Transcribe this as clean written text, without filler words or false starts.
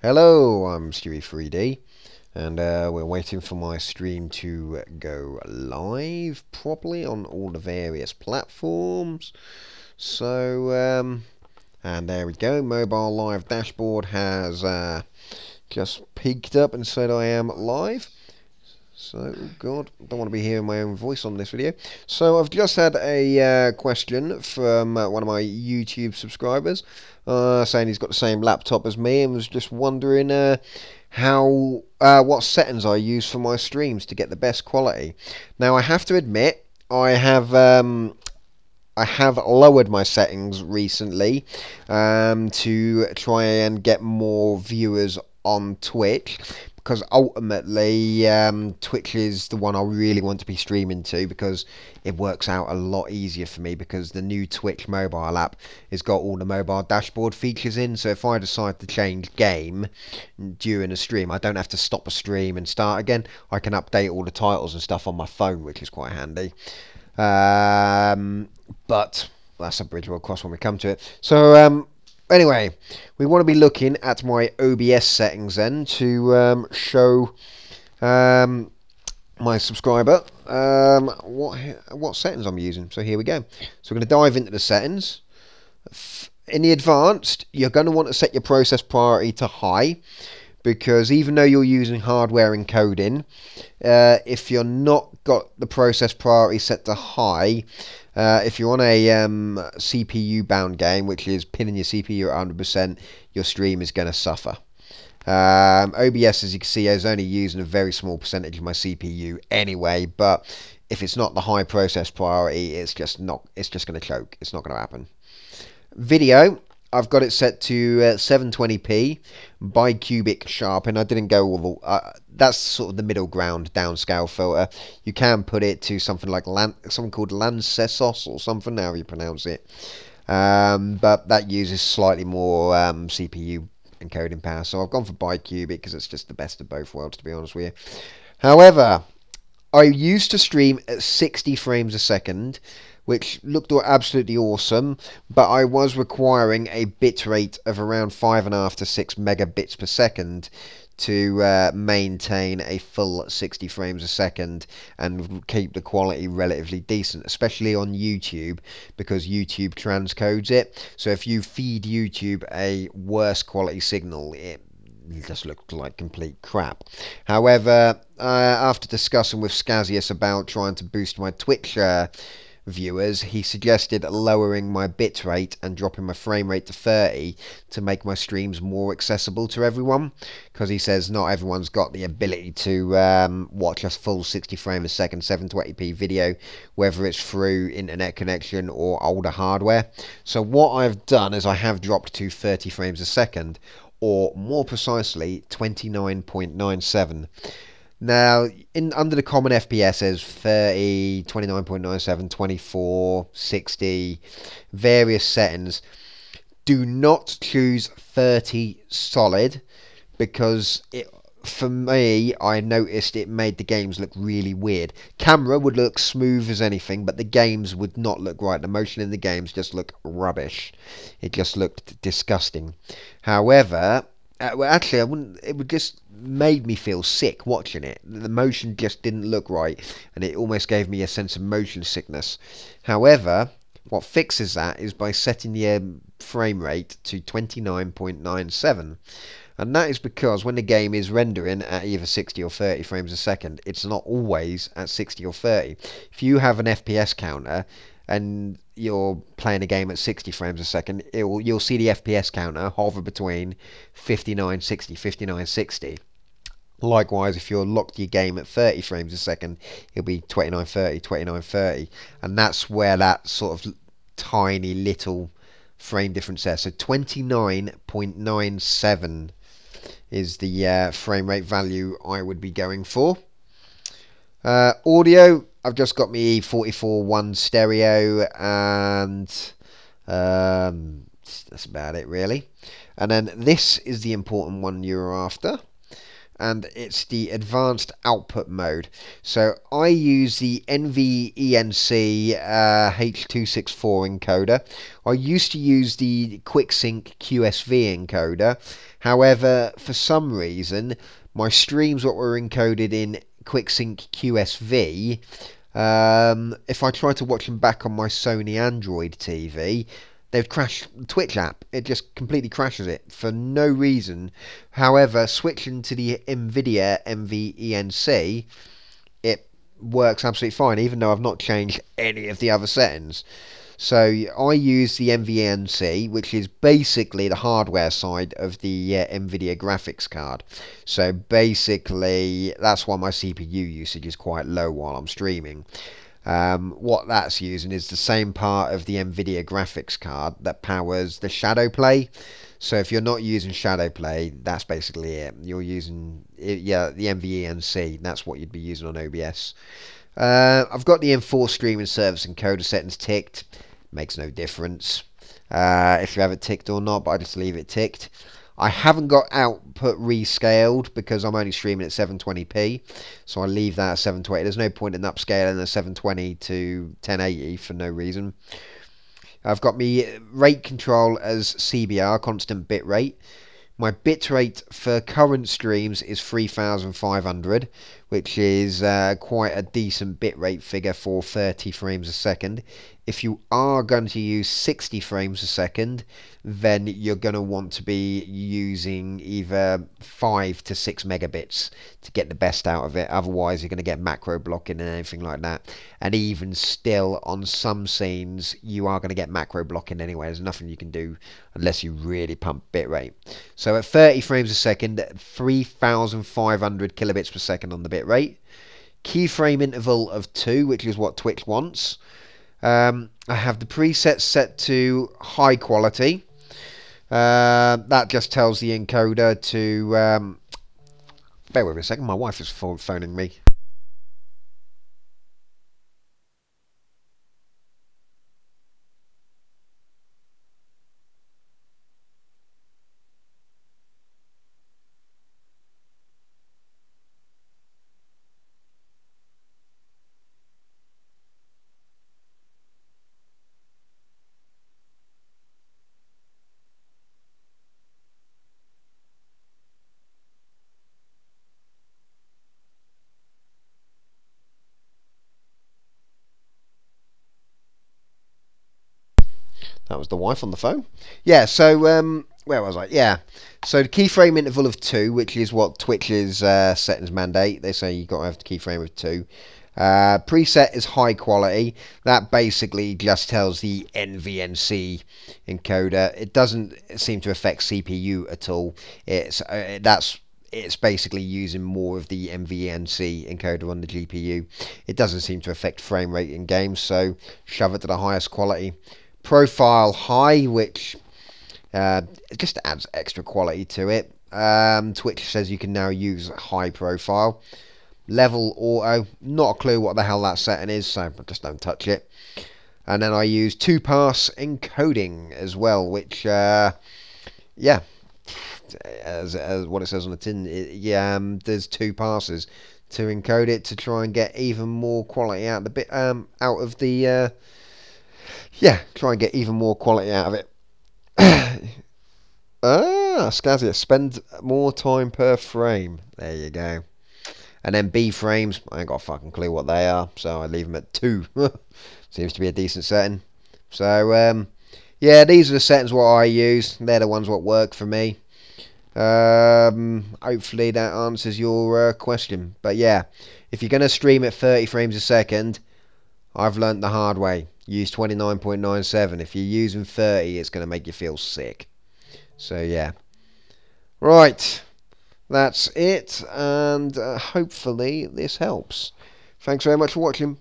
Hello, I'm Stewie3D, and we're waiting for my stream to go live properly on all the various platforms. And there we go, mobile live dashboard has just peaked up and said I am live. So, oh God, don't want to be hearing my own voice on this video. So, I've just had a question from one of my YouTube subscribers saying he's got the same laptop as me and was just wondering what settings I use for my streams to get the best quality. Now, I have to admit, I have lowered my settings recently to try and get more viewers on Twitch, because ultimately Twitch is the one I really want to be streaming to, because it works out a lot easier for me, because the new Twitch mobile app has got all the mobile dashboard features in. So if I decide to change game during a stream, I don't have to stop a stream and start again. I can update all the titles and stuff on my phone, which is quite handy. But that's a bridge we'll cross when we come to it. So anyway, we want to be looking at my OBS settings then to show my subscriber what settings I'm using. So here we go. So we're going to dive into the settings. In the advanced, you're going to want to set your process priority to high, because even though you're using hardware encoding, if you're not got the process priority set to high, if you're on a CPU bound game, which is pinning your CPU at 100%, your stream is going to suffer. OBS, as you can see, is only using a very small percentage of my CPU anyway, but if it's not the high process priority, it's just going to choke. It's not going to happen. Video, I've got it set to 720p bicubic sharpen. I didn't go all the that's sort of the middle ground downscale filter. You can put it to something like something called Lancesos or something, however you pronounce it, but that uses slightly more CPU encoding power. So I've gone for bicubic because it's just the best of both worlds, to be honest with you. However, I used to stream at 60 frames a second, which looked absolutely awesome, but I was requiring a bit rate of around 5.5 to 6 megabits per second to maintain a full 60 frames a second and keep the quality relatively decent, especially on YouTube, because YouTube transcodes it. So if you feed YouTube a worse quality signal, it just looked like complete crap. However, after discussing with Scazius about trying to boost my Twitch viewers, he suggested lowering my bitrate and dropping my frame rate to 30 to make my streams more accessible to everyone, because he says not everyone's got the ability to watch a full 60 frames a second 720p video, whether it's through internet connection or older hardware. So what I've done is I have dropped to 30 frames a second, or more precisely 29.97. Now, under the common FPS, there's 30, 29.97, 24, 60, various settings. Do not choose 30 solid, because for me, I noticed it made the games look really weird. Camera would look smooth as anything, but the games would not look right. The motion in the games just looked rubbish. It just looked disgusting. However, well, actually, I wouldn't. It would just made me feel sick watching it. The motion just didn't look right, and it almost gave me a sense of motion sickness. However, what fixes that is by setting the frame rate to 29.97. And that is because when the game is rendering at either 60 or 30 frames a second, it's not always at 60 or 30. If you have an FPS counter and you're playing a game at 60 frames a second, you'll see the FPS counter hover between 59.60, 59.60. Likewise, if you're locked your game at 30 frames a second, it'll be 29.30, 29.30. And that's where that sort of tiny little frame difference there. So 29.97 is the frame rate value I would be going for. Audio, I've just got me 44.1 stereo, and that's about it really. And then this is the important one you're after, and it's the advanced output mode. So I use the NVENC H264 encoder. I used to use the QuickSync QSV encoder. However, for some reason, my streams that were encoded in QuickSync QSV, if I try to watch them back on my Sony Android TV, they've crashed the Twitch app. It just completely crashes it for no reason. However, switching to the NVIDIA MVENC, it works absolutely fine, even though I've not changed any of the other settings. So I use the NVENC, which is basically the hardware side of the NVIDIA graphics card. So basically, that's why my CPU usage is quite low while I'm streaming. What that's using is the same part of the NVIDIA graphics card that powers the Shadow Play. So if you're not using Shadow Play, that's basically it. You're using the NVENC. That's what you'd be using on OBS. I've got the enforced streaming service encoder settings ticked. Makes no difference if you have it ticked or not, but I just leave it ticked. I haven't got output rescaled because I'm only streaming at 720p, so I leave that at 720. There's no point in upscaling the 720 to 1080 for no reason. I've got my rate control as CBR, constant bit rate. My bitrate for current streams is 3500, which is quite a decent bitrate figure for 30 frames a second. If you are going to use 60 frames a second, then you're going to want to be using either 5 to 6 megabits to get the best out of it. Otherwise, you're going to get macro blocking and anything like that. And even still, on some scenes, you are going to get macro blocking anyway. There's nothing you can do unless you really pump bitrate. So at 30 frames a second, 3500 kilobits per second on the bitrate. Keyframe interval of 2, which is what Twitch wants. I have the presets set to high quality. That just tells the encoder to... bear with me a second, my wife is phoning me. That was the wife on the phone. Yeah, so where was I? Yeah, so the keyframe interval of 2, which is what Twitch's settings mandate. They say you've got to have the keyframe of 2. Preset is high quality. That basically just tells the NVENC encoder. It doesn't seem to affect CPU at all. It's basically using more of the NVENC encoder on the GPU. It doesn't seem to affect frame rate in games, so shove it to the highest quality. Profile high, which it just adds extra quality to it. Twitch says you can now use high profile. Level auto, not a clue what the hell that setting is, so I just don't touch it. And then I use 2-pass encoding as well, which yeah, as what it says on the tin, there's 2 passes to encode it to try and get even more quality out of the try and get even more quality out of it. Scazia, spend more time per frame. There you go. And then B frames, I ain't got a fucking clue what they are, so I leave them at 2. Seems to be a decent setting. So, yeah, these are the settings what I use. They're the ones what work for me. Hopefully that answers your question. But yeah, if you're going to stream at 30 frames a second, I've learnt the hard way. Use 29.97. If you're using 30, it's going to make you feel sick. So yeah. Right. That's it. And hopefully this helps. Thanks very much for watching.